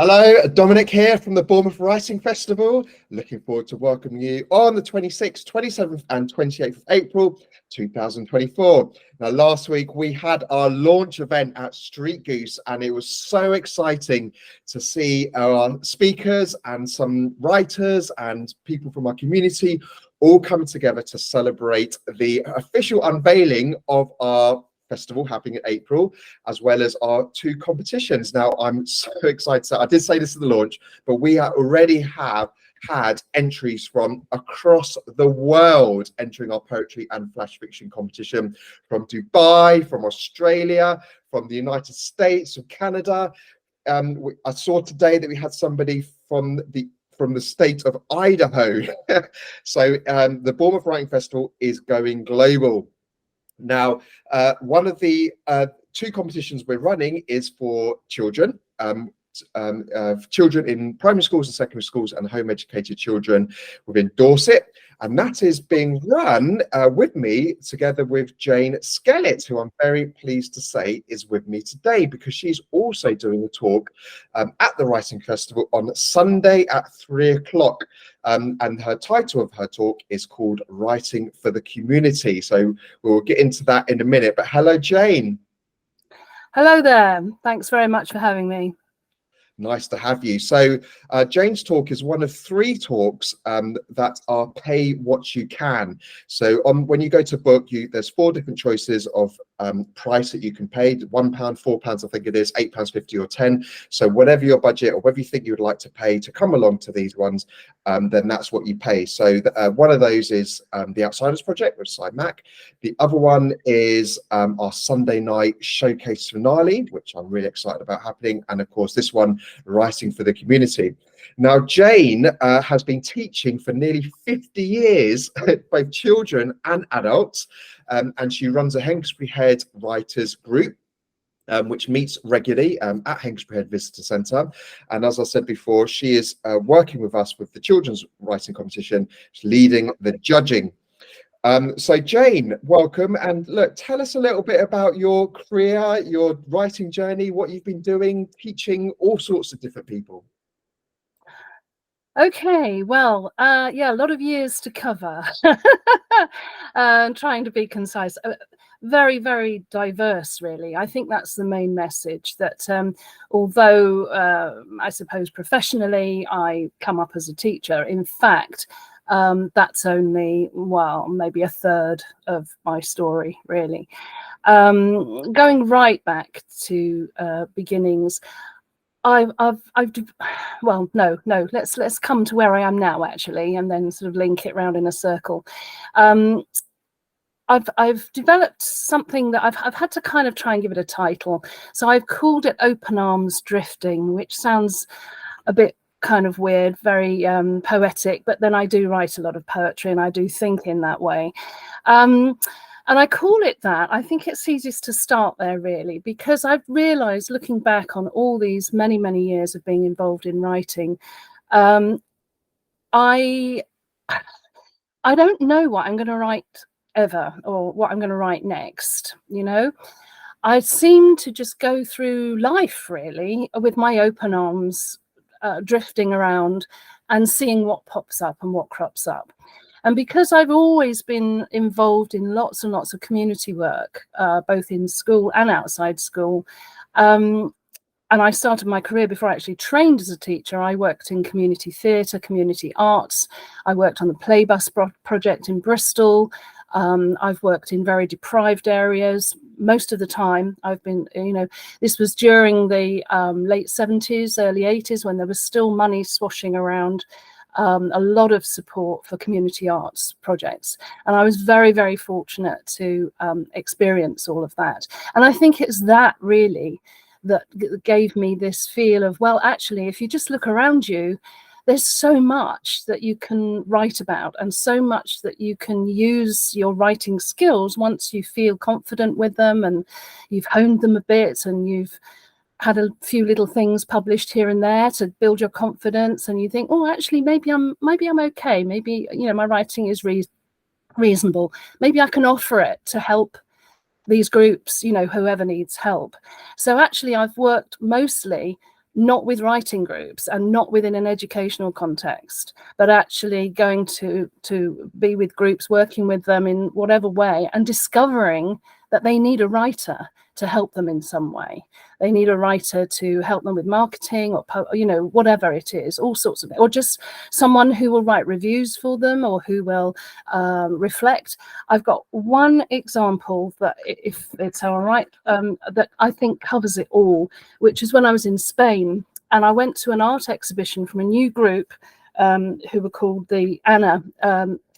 Hello, Dominic here from the Bournemouth Writing Festival. Looking forward to welcoming you on the 26th, 27th and 28th of April 2024. Now, last week we had our launch event at Street Goose and it was so exciting to see our speakers and some writers and people from our community all come together to celebrate the official unveiling of our festival happening in April, as well as our two competitions. Now, I'm so excited. I did say this at the launch, but we already have had entries from across the world entering our poetry and flash fiction competition, from Dubai, from Australia, from the United States, from Canada. I saw today that we had somebody from the state of Idaho. So the Bournemouth Writing Festival is going global. Now, one of the two competitions we're running is for children, children in primary schools and secondary schools and home educated children within Dorset. And that is being run with me together with Jane Skellett, who I'm very pleased to say is with me today because she's also doing a talk at the Writing Festival on Sunday at 3 o'clock. And her title of her talk is called Writing for the Community. So we'll get into that in a minute. But hello, Jane. Hello there. Thanks very much for having me. Nice to have you. So Jane's talk is one of three talks that are pay what you can. So when you go to book, there's four different choices of price that you can pay: £1, £4, I think it is, £8.50 or 10. So whatever your budget or whatever you think you would like to pay to come along to these ones, then that's what you pay. So one of those is the Outsiders Project with Cy Mack. The other one is our Sunday night showcase finale, which I'm really excited about happening. And of course, this one, Writing for the Community. Now, Jane has been teaching for nearly 50 years, both children and adults, and she runs a Hengstbury Head Writers Group, which meets regularly at Hengstbury Head Visitor Centre. And as I said before, she is working with us with the children's writing competition, leading the judging. So Jane, welcome, and look, tell us a little bit about your career, your writing journey, what you've been doing, teaching all sorts of different people. Okay, well, yeah, a lot of years to cover. Trying to be concise. Very, very diverse, really. I think that's the main message, that although I suppose professionally I come up as a teacher, in fact, that's only, well, maybe a third of my story, really. Going right back to beginnings, well, no, let's come to where I am now, actually, and then sort of link it round in a circle. I've developed something that I've had to kind of try and give it a title. So I've called it Open Arms Drifting, which sounds a bit kind of weird, very poetic, but then I do write a lot of poetry and I do think in that way. And I call it that. I think it's easiest to start there, really, because I've realized, looking back on all these many, many years of being involved in writing, I don't know what I'm going to write ever, or what I'm going to write next. You know, I seem to just go through life, really, with my open arms, drifting around and seeing what pops up and what crops up. And because I've always been involved in lots and lots of community work, both in school and outside school, and I started my career before I actually trained as a teacher. I worked in community theatre, community arts. I worked on the Playbus project in Bristol. I've worked in very deprived areas. Most of the time I've been, you know, this was during the late 70s, early 80s, when there was still money swashing around. A lot of support for community arts projects, and I was very, very fortunate to experience all of that. And I think it's that really that gave me this feel of, well, actually, if you just look around you, there's so much that you can write about and so much that you can use your writing skills once you feel confident with them and you've honed them a bit and you've had a few little things published here and there to build your confidence, and you think, oh, actually, maybe I'm okay. Maybe, you know, my writing is reasonable. Maybe I can offer it to help these groups, you know, whoever needs help. So actually, I've worked mostly not with writing groups and not within an educational context, but actually going to be with groups, working with them in whatever way, and discovering that they need a writer to help them in some way. They need a writer to help them with marketing, or whatever it is, all sorts of it, or just someone who will write reviews for them, or who will reflect. I've got one example that, if it's all right, that I think covers it all, which is when I was in Spain, and I went to an art exhibition from a new group who were called the ANA,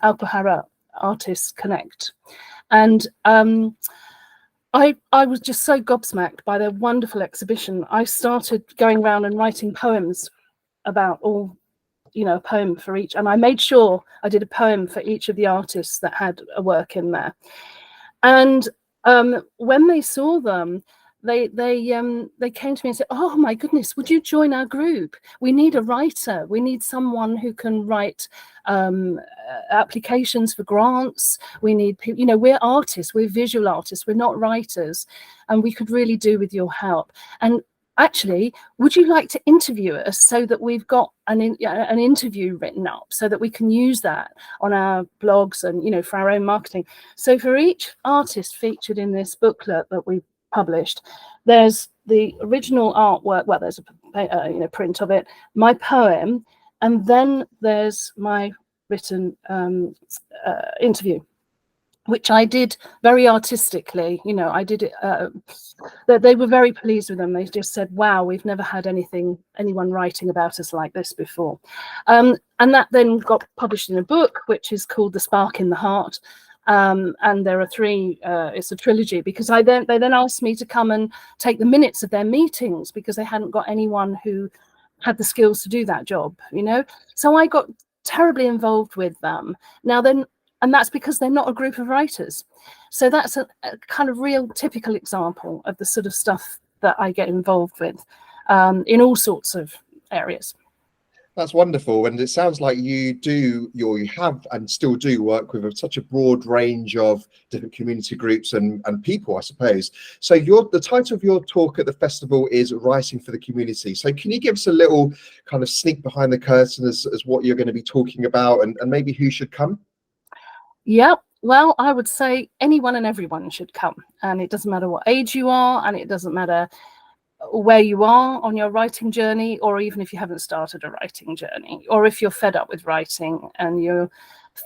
Alpujarra Artists Connect. And I was just so gobsmacked by their wonderful exhibition. I started going around and writing poems about all, a poem for each. And I made sure I did a poem for each of the artists that had a work in there. And when they saw them, they came to me and said, "Oh my goodness, would you join our group? We need a writer. We need someone who can write applications for grants. We need people, we're artists, we're visual artists, we're not writers, and we could really do with your help. And actually, would you like to interview us so that we've got an interview written up so that we can use that on our blogs and, for our own marketing?" So for each artist featured in this booklet that we published, there's the original artwork, well, there's a print of it, my poem, and then there's my written interview, which I did very artistically. I did it. They were very pleased with them. They just said, "Wow, we've never had anyone writing about us like this before." And that then got published in a book, which is called The Spark in the Heart. And there are 3, it's a trilogy, because they then asked me to come and take the minutes of their meetings, because they hadn't got anyone who had the skills to do that job, So I got terribly involved with them. And that's because they're not a group of writers. So that's a kind of real typical example of the sort of stuff that I get involved with in all sorts of areas. That's wonderful, and it sounds like you have and still do work with such a broad range of different community groups and people, I suppose. So the title of your talk at the festival is Writing for the Community. So can you give us a little kind of sneak behind the curtain as what you're going to be talking about, and maybe who should come? Yeah, well, I would say anyone and everyone should come, and it doesn't matter what age you are, and it doesn't matter where you are on your writing journey, or even if you haven't started a writing journey, or if you're fed up with writing and you're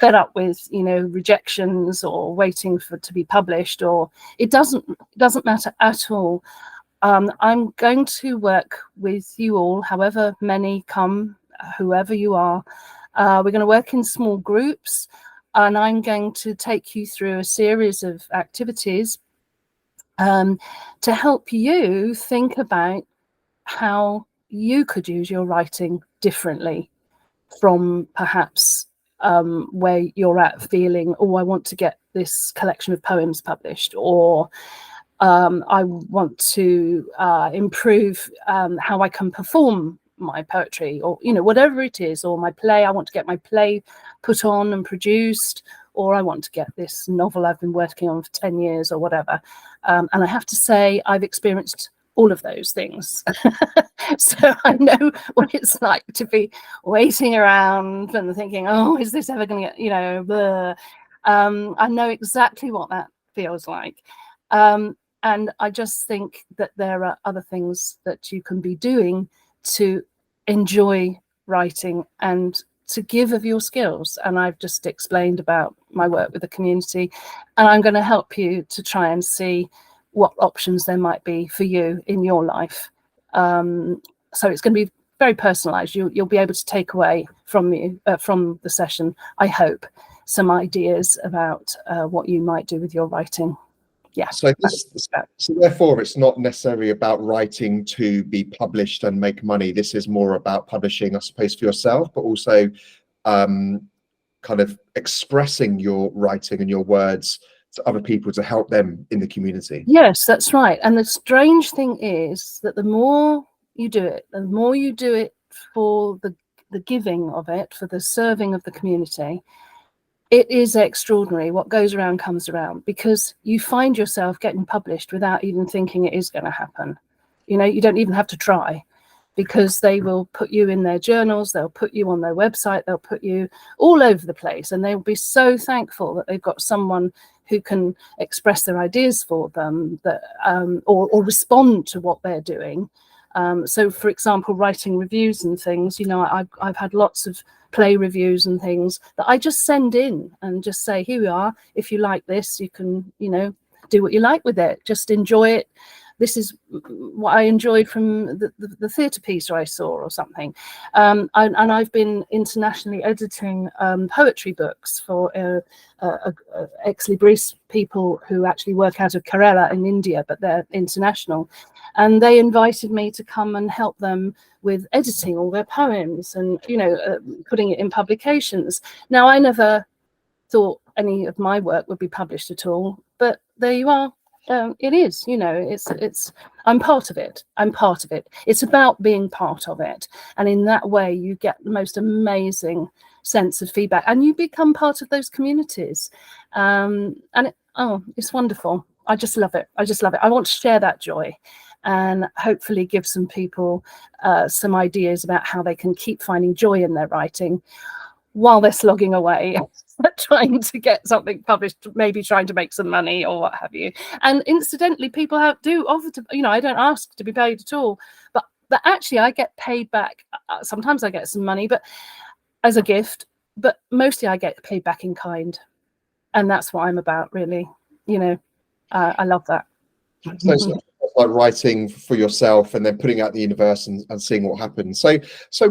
fed up with rejections or waiting to be published, or it doesn't matter at all. I'm going to work with you all, however many come, whoever you are. We're going to work in small groups, and I'm going to take you through a series of activities to help you think about how you could use your writing differently from perhaps where you're at, feeling, "Oh, I want to get this collection of poems published," or "I want to improve how I can perform my poetry," or whatever it is, or my play, "I want to get my play put on and produced," or "I want to get this novel I've been working on for 10 years," or whatever. And I have to say, I've experienced all of those things. So I know what it's like to be waiting around and thinking, "Oh, is this ever going to get, blah." I know exactly what that feels like. And I just think that there are other things that you can be doing to enjoy writing and to give of your skills. And I've just explained about my work with the community, and I'm going to help you to try and see what options there might be for you in your life. So it's going to be very personalized. You'll be able to take away from the session, I hope, some ideas about what you might do with your writing. Yeah. So therefore, it's not necessarily about writing to be published and make money. This is more about publishing, I suppose, for yourself, but also kind of expressing your writing and your words to other people to help them in the community. Yes, that's right. And the strange thing is that the more you do it for the giving of it, for the serving of the community, it is extraordinary. What goes around comes around, because you find yourself getting published without even thinking it is going to happen. You don't even have to try, because they will put you in their journals, they'll put you on their website, they'll put you all over the place, and they'll be so thankful that they've got someone who can express their ideas for them, that or respond to what they're doing. So, for example, writing reviews and things, you know, I've had lots of play reviews and things that I just send in and just say, here we are. If you like this, you can, you know, do what you like with it. Just enjoy it. This is what I enjoyed from the theatre piece I saw or something. And I've been internationally editing poetry books for ex-Libris people who actually work out of Kerala in India, but they're international. And they invited me to come and help them with editing all their poems and, you know, putting it in publications. Now, I never thought any of my work would be published at all, but there you are. It is, you know, it's I'm part of it. I'm part of it. It's about being part of it. And in that way, you get the most amazing sense of feedback and you become part of those communities. It's wonderful. I just love it. I just love it. I want to share that joy and hopefully give some people some ideas about how they can keep finding joy in their writing while they're slogging away trying to get something published, maybe trying to make some money or what have you. And incidentally, people do offer to, you know, I don't ask to be paid at all, but actually I get paid back. Sometimes I get some money, but as a gift, but mostly I get paid back in kind. And that's what I'm about, really. You know, I love that. So it's like writing for yourself and then putting out the universe and seeing what happens. So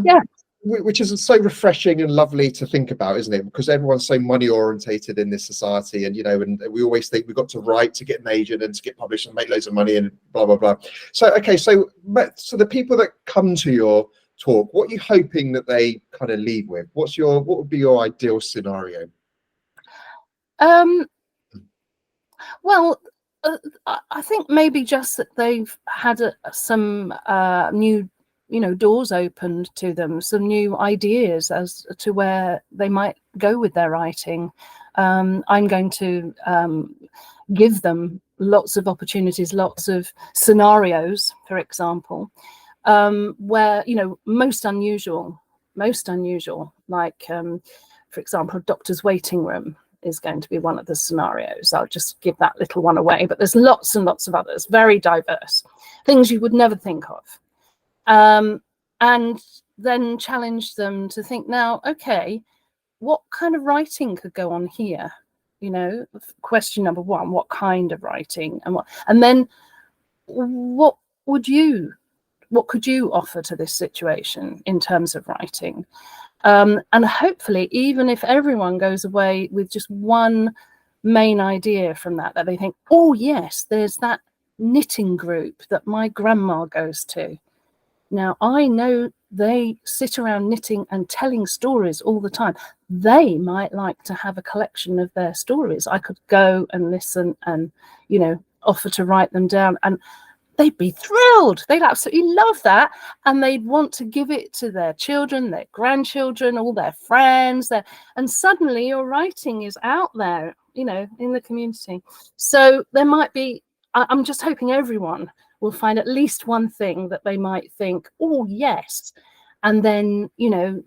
yeah. Which is so refreshing and lovely to think about, isn't it? Because everyone's so money orientated in this society, and you know, and we always think we've got to write to get an agent and to get published and make loads of money and blah blah blah. So okay, so the people that come to your talk, what are you hoping that they kind of leave with? What would be your ideal scenario? Well, I think maybe just that they've had some new, you know, doors opened to them, some new ideas as to where they might go with their writing. I'm going to give them lots of opportunities, lots of scenarios, for example, where, you know, most unusual, like, for example, doctor's waiting room is going to be one of the scenarios. I'll just give that little one away, but there's lots and lots of others, very diverse, things you would never think of. And then challenge them to think, now, okay, what kind of writing could go on here? You know, question number one, what kind of writing, and then what could you offer to this situation in terms of writing? And hopefully, even if everyone goes away with just one main idea from that they think, oh yes, there's that knitting group that my grandma goes to. Now, I know they sit around knitting and telling stories all the time. They might like to have a collection of their stories. I could go and listen and, you know, offer to write them down, and they'd be thrilled. They'd absolutely love that. And they'd want to give it to their children, their grandchildren, all their friends. And suddenly your writing is out there, you know, in the community. So there might be, I'm just hoping everyone will find at least one thing that they might think, oh, yes. And then, you know,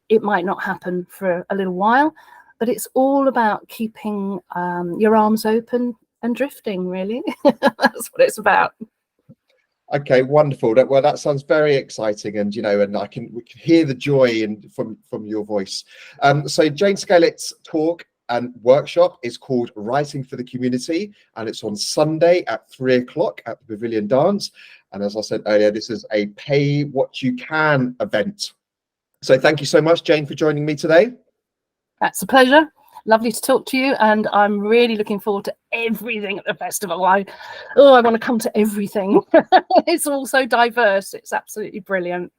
it might not happen for a little while, but it's all about keeping your arms open and drifting, really. That's what it's about. Okay, wonderful. That sounds very exciting, and you know, and we can hear the joy from your voice. So Jane Skellett's talk and workshop is called Writing for the Community, and it's on Sunday at 3 o'clock at the Pavilion Dance. And as I said earlier, this is a pay what you can event. So thank you so much, Jane, for joining me today. That's a pleasure. Lovely to talk to you, and I'm really looking forward to everything at the festival. I want to come to everything. It's all so diverse. It's absolutely brilliant.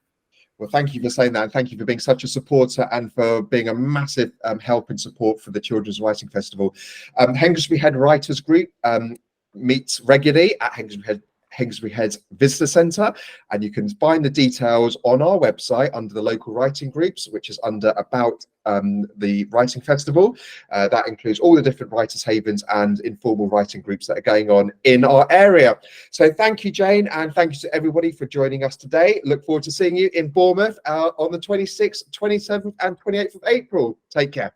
Well, thank you for saying that, and thank you for being such a supporter and for being a massive help and support for the Children's Writing Festival. Hengistbury Head Writers Group meets regularly at Hainsbury Heads Visitor Centre, and you can find the details on our website under the local writing groups, which is under about the writing festival. That includes all the different writers' havens and informal writing groups that are going on in our area. So thank you, Jane, and thank you to everybody for joining us today. Look forward to seeing you in Bournemouth on the 26th, 27th and 28th of April. Take care.